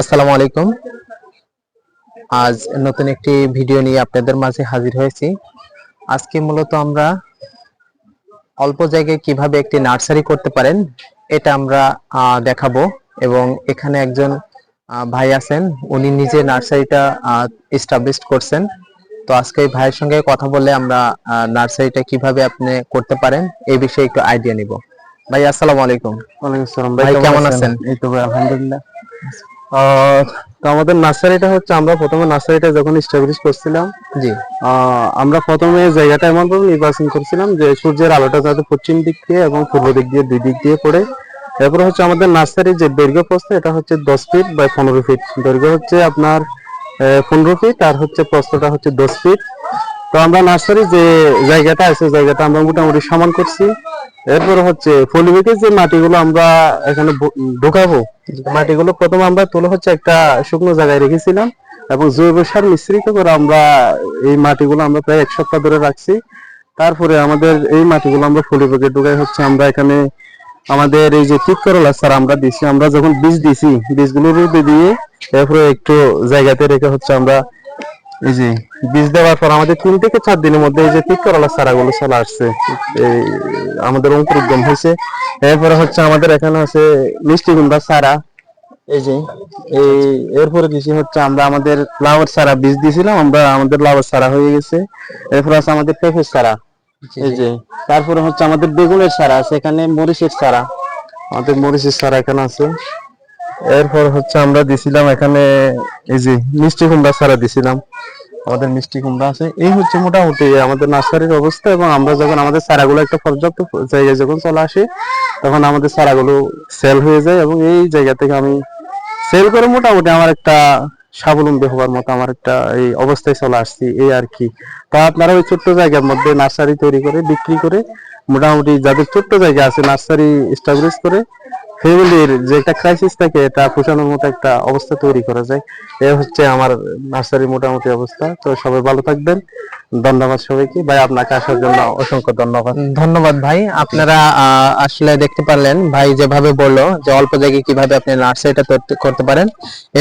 আসসালামু আলাইকুম। আজ নতুন একটি ভিডিও নিয়ে আপনাদের মাঝে হাজির হয়েছি। আজকে মূলত আমরা অল্প জায়গায় কিভাবে একটি নার্সারি করতে পারেন এটা আমরা দেখাবো। এবং এখানে একজন ভাই আছেন, উনি নিজে নার্সারিটা এস্টাবলিশ করছেন। তো আজকে এই ভাইয়ের সঙ্গে কথা বলে আমরা নার্সারিটা কিভাবে আপনি করতে পারেন এই বিষয়ে একটু আইডিয়া নিব। ভাই আসসালামু আলাইকুম। ওয়ালাইকুম আসসালাম ভাই, ভাই কেমন কেমন আছেন? আছেন? এই তো ভাই আলহামদুলিল্লাহ। আহ, তো আমাদের নার্সারিটা হচ্ছে, আমরা প্রথমে নার্সারিটা যখন এস্টাবলিশ করছিলাম, জি আমরা প্রথমে জায়গাটা এমন ভাবে নির্বাচন করছিলাম যে সূর্যের আলোটা যাতে পশ্চিম দিক দিয়ে এবং পূর্ব দিক দিয়ে দুই দিক দিয়ে পড়ে। এরপরে হচ্ছে আমাদের নার্সারির যে দৈর্ঘ্য প্রস্থ, এটা হচ্ছে 10 ফিট বাই 15 ফিট। দৈর্ঘ্য হচ্ছে আপনার 15 ফিট, আর হচ্ছে প্রস্থটা হচ্ছে 10 ফিট। তো আমরা নার্সারি যে জায়গাটা আছে, জায়গাটা আমরা মোটামুটি সমান করছি। এরপরে হচ্ছে পলিমিকের যে মাটিগুলো আমরা এখানে ঢোকাবো, মাটিগুলো প্রথমে আমরা তুলে হচ্ছে একটা শুকনো জায়গায় রেখেছিলাম এবং জৈব সার মিশ্রিত করে আমরা এই মাটিগুলো আমরা প্রায় 1 সপ্তাহ ধরে রাখছি। তারপরে আমাদের এই মাটিগুলো আমরা পলিমিকে ঢুকাই হচ্ছে আমরা এখানে আমাদের এই যে তিত করলা সার আমরা দিছি। আমরা যখন বীজ দিছি, বীজগুলো রোদে দিয়ে এরপরে একটু জায়গাতে রেখে হচ্ছে আমরা এই যে বীজ দেওয়ার পর আমাদের 3 থেকে 4 দিনের মধ্যে এই যে তিত করলা চারাগুলো চলে আসছে, এই আমাদের অঙ্কুরোদ্গম হয়েছে। এরপরে হচ্ছে আমাদের এখানে আছে মিষ্টি কুমড়া চারা। এই যে এই এরপরে কিছু হচ্ছে আমরা আমাদের লাউয়ের চারা বীজ দিয়েছিলাম, আমরা আমাদের লাউয়ের চারা হয়ে গেছে। এরপর আছে আমাদের পেঁপের চারা। এই যে তারপরে হচ্ছে আমাদের বেগুনের চারা আছে, এখানে মরিচের চারা, আমাদের মরিচের চারা এখানে আছে। এরপর হচ্ছে আমরা দিছিলাম এখানে এই যে মিষ্টি কুমড়া চারা দিছিলাম, আমাদের মিষ্টি কুমড়া আছে। এই হচ্ছে মোটামুটি আমাদের নার্সারির অবস্থা। এবং আমরা যখন আমাদের চারাগুলো একটা পর্যাপ্ত জায়গায় যখন চলে আসে, তখন আমাদের চারাগুলো সেল হয়ে যায় এবং এই জায়গা থেকে আমি সেল করে মোটামুটি আমার একটা স্বাবলম্বী হওয়ার মতো আমার একটা এই অবস্থায় চলে আসছি, এই আর কি। তা আপনারা ওই ছোট্ট জায়গার মধ্যে নার্সারি তৈরি করে বিক্রি করে মোটামুটি যাদের ছোট্ট জায়গা আছে নার্সারি এস্টাবলিশ করে ফ্যামিলির যে একটা ক্রাইসিস থাকে এটা পোষানোর মতো একটা অবস্থা তৈরি করা যায়। এ হচ্ছে আমার নার্সারি মোটামুটি অবস্থা। তো সবাই ভালো থাকবেন, ধন্যবাদ সবাইকে। ভাই আপনাকে আসার জন্য অসংখ্য ধন্যবাদ। ধন্যবাদ ভাই। আপনারা আসলে দেখতে পারলেন ভাই যেভাবে বললো যে অল্প জায়গায় কিভাবে আপনি নার্সারিটা করতে পারেন।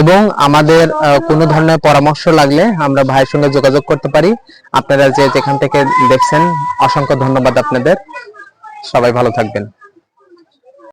এবং আমাদের কোনো ধরনের পরামর্শ লাগলে আমরা ভাইয়ের সঙ্গে যোগাযোগ করতে পারি। আপনারা যে যেখান থেকে দেখছেন অসংখ্য ধন্যবাদ আপনাদের। সবাই ভালো থাকবেন।